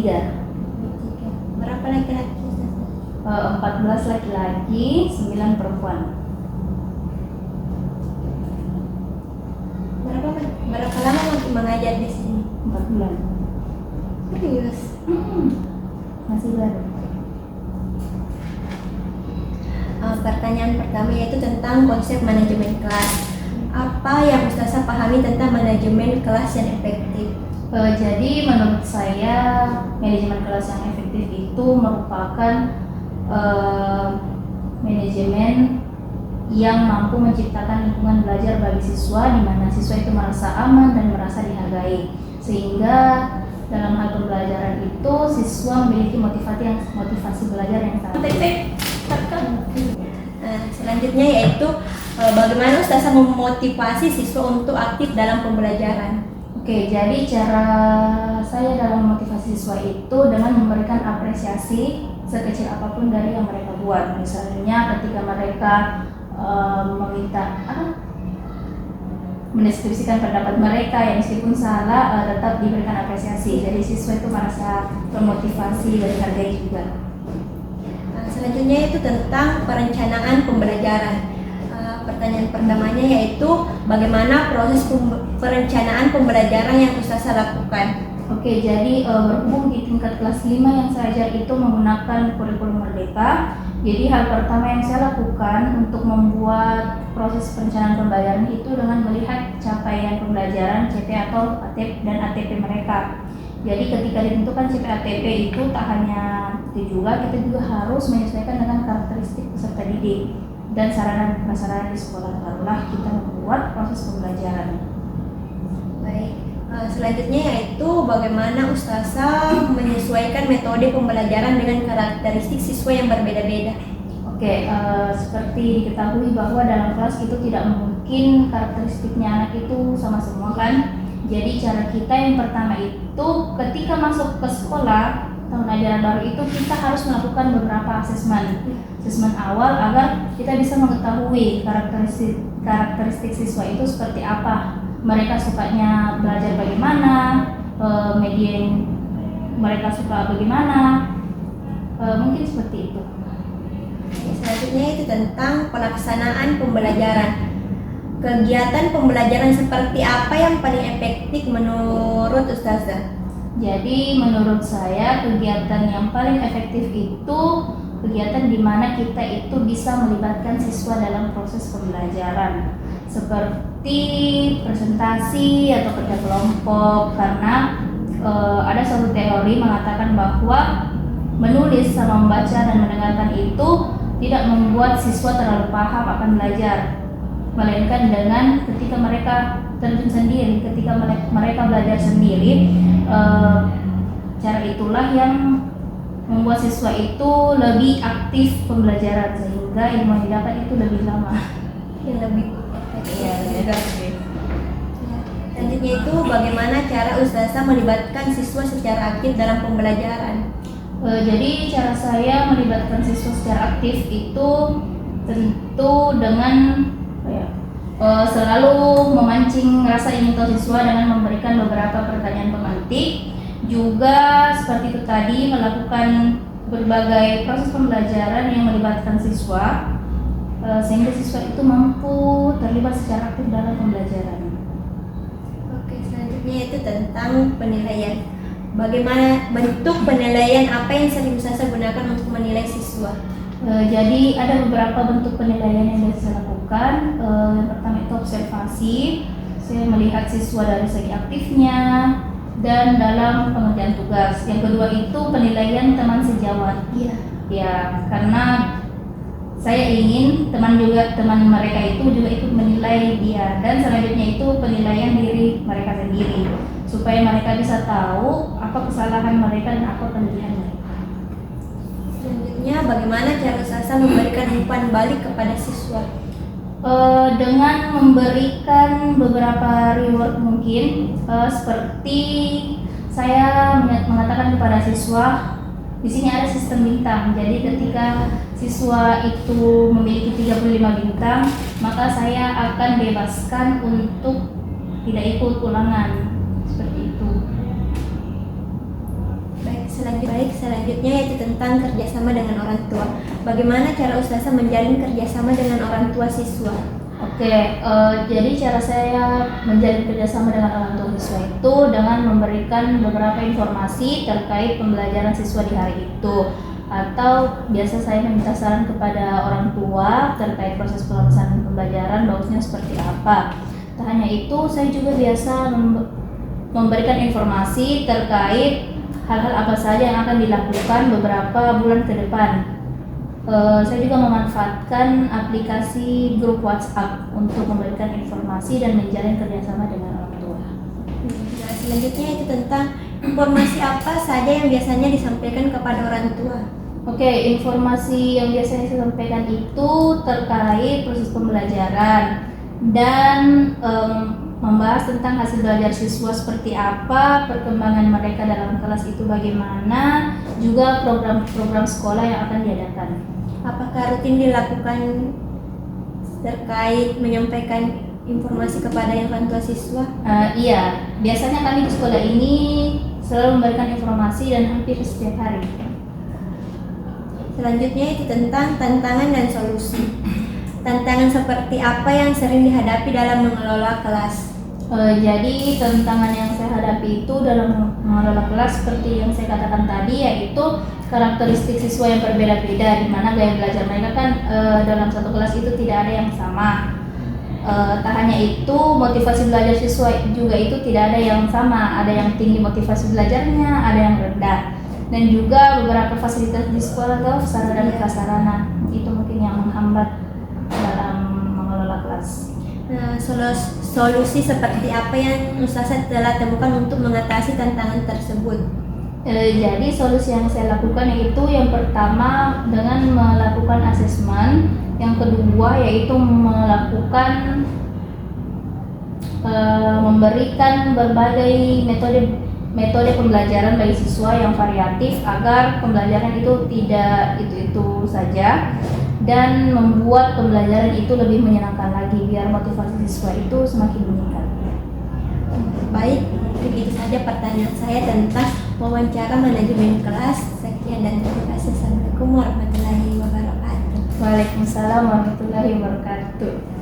3. Berapa laki-laki? 14 laki-laki, 9 perempuan. Berapa lama masih mengajar di sini? 4 bulan. Serius? Masih baru. Pertanyaan pertama yaitu tentang konsep manajemen kelas. Apa yang Ustazah pahami tentang manajemen kelas yang efektif? Jadi menurut saya manajemen kelas yang efektif itu merupakan manajemen yang mampu menciptakan lingkungan belajar bagi siswa di mana siswa itu merasa aman dan merasa dihargai, sehingga dalam hal pembelajaran itu siswa memiliki motivasi belajar yang sangat efektif. Selanjutnya yaitu bagaimana Ustazah memotivasi siswa untuk aktif dalam pembelajaran? Oke, jadi cara saya dalam memotivasi siswa itu dengan memberikan apresiasi sekecil apapun dari yang mereka buat. Misalnya ketika mereka meminta mendeskripsikan pendapat mereka yang meskipun salah tetap diberikan apresiasi. Jadi siswa itu merasa termotivasi dan dihargai juga. Selanjutnya itu tentang perencanaan pembelajaran. Pertanyaan pertamanya yaitu bagaimana proses perencanaan pembelajaran yang Ustazah lakukan? Oke, jadi berhubung di tingkat kelas 5 yang saya ajar itu menggunakan kurikulum Merdeka. Jadi hal pertama yang saya lakukan untuk membuat proses perencanaan pembelajaran itu dengan melihat capaian pembelajaran CP atau ATP dan ATP mereka. Jadi ketika ditentukan CP ATP itu tak hanya itu juga, kita juga harus menyesuaikan dengan karakteristik peserta didik dan sarana dan prasarana di sekolah, barulah kita membuat proses pembelajaran. Baik, selanjutnya yaitu bagaimana Ustazah menyesuaikan metode pembelajaran dengan karakteristik siswa yang berbeda-beda. Oke, seperti diketahui bahwa dalam kelas itu tidak mungkin karakteristiknya anak itu sama semua kan. Jadi cara kita yang pertama itu ketika masuk ke sekolah tahun ajaran baru itu kita harus melakukan beberapa asesmen awal agar kita bisa mengetahui karakteristik siswa itu seperti apa, mereka sukanya belajar bagaimana, media yang mereka suka bagaimana, mungkin seperti itu. Selanjutnya itu tentang pelaksanaan pembelajaran. Kegiatan pembelajaran seperti apa yang paling efektif menurut Ustazah? Jadi menurut saya kegiatan yang paling efektif itu kegiatan di mana kita itu bisa melibatkan siswa dalam proses pembelajaran, seperti presentasi atau kerja kelompok, karena ada suatu teori mengatakan bahwa menulis sama membaca dan mendengarkan itu tidak membuat siswa terlalu paham akan belajar, melainkan dengan ketika mereka terjun sendiri, ketika mereka belajar sendiri, cara itulah yang membuat siswa itu lebih aktif pembelajaran sehingga ilmu yang didapat itu lebih lama. Lebih Selanjutnya itu bagaimana cara Ustazah melibatkan siswa secara aktif dalam pembelajaran? Jadi cara saya melibatkan siswa secara aktif itu tentu dengan selalu memancing rasa ingin tahu siswa dengan memberikan beberapa pertanyaan pemantik, juga seperti itu tadi melakukan berbagai proses pembelajaran yang melibatkan siswa sehingga siswa itu mampu terlibat secara aktif dalam pembelajaran. Oke, selanjutnya itu tentang penilaian. Bagaimana bentuk penilaian apa yang sering Ustazah gunakan untuk menilai siswa? Jadi ada beberapa bentuk penilaian yang bisa saya lakukan. Yang pertama itu observasi, saya melihat siswa dari segi aktifnya dan dalam pengerjaan tugas. Yang kedua itu penilaian teman sejawat. Ya, karena saya ingin teman mereka itu juga ikut menilai dia, dan selanjutnya itu penilaian diri mereka sendiri supaya mereka bisa tahu apa kesalahan mereka dan apa kelebihan mereka. Selanjutnya, bagaimana cara Ustazah memberikan umpan balik kepada siswa? Dengan memberikan beberapa reward mungkin, seperti saya mengatakan kepada siswa, di sini ada sistem bintang. Jadi ketika siswa itu memiliki 35 bintang, maka saya akan bebaskan untuk tidak ikut ulangan, seperti itu. Baik, Selanjutnya yaitu tentang kerjasama dengan orang tua. Bagaimana cara Ustazah menjalin kerjasama dengan orang tua siswa? Oke, jadi cara saya menjalin kerjasama dengan orang tua siswa itu dengan memberikan beberapa informasi terkait pembelajaran siswa di hari itu, atau biasa saya meminta saran kepada orang tua terkait proses pelaksanaan pembelajaran bagusnya seperti apa. Tak hanya itu, saya juga biasa memberikan informasi terkait hal-hal apa saja yang akan dilakukan beberapa bulan ke depan. Saya juga memanfaatkan aplikasi grup WhatsApp untuk memberikan informasi dan menjalin kerjasama dengan orang tua. Nah, selanjutnya itu tentang informasi apa saja yang biasanya disampaikan kepada orang tua. Oke, informasi yang biasanya saya sampaikan itu terkait proses pembelajaran dan membahas tentang hasil belajar siswa seperti apa, perkembangan mereka dalam kelas itu bagaimana, juga program-program sekolah yang akan diadakan. Apakah rutin dilakukan terkait menyampaikan informasi kepada orang tua siswa? Iya, biasanya kami di sekolah ini selalu memberikan informasi dan hampir setiap hari. Selanjutnya itu tentang tantangan dan solusi. Tantangan seperti apa yang sering dihadapi dalam mengelola kelas? Jadi tantangan yang saya hadapi itu dalam mengelola kelas seperti yang saya katakan tadi, yaitu karakteristik siswa yang berbeda-beda, di mana gaya belajar mereka kan dalam satu kelas itu tidak ada yang sama. Tak hanya itu, motivasi belajar siswa juga itu tidak ada yang sama, ada yang tinggi motivasi belajarnya, ada yang rendah, dan juga beberapa fasilitas di sekolah atau sarana dan prasarana itu mungkin yang menghambat dalam mengelola kelas. Nah, solusi seperti apa yang Ustazah telah temukan untuk mengatasi tantangan tersebut? Jadi solusi yang saya lakukan yaitu yang pertama dengan melakukan asesmen, yang kedua yaitu melakukan memberikan berbagai metode pembelajaran bagi siswa yang variatif agar pembelajaran itu tidak itu saja, dan membuat pembelajaran itu lebih menyenangkan lagi biar motivasi siswa itu semakin meningkat. Baik, begitu saja pertanyaan saya tentang wawancara manajemen kelas. Sekian dan terima kasih. Assalamualaikum warahmatullahi wabarakatuh. Waalaikumsalam warahmatullahi wabarakatuh.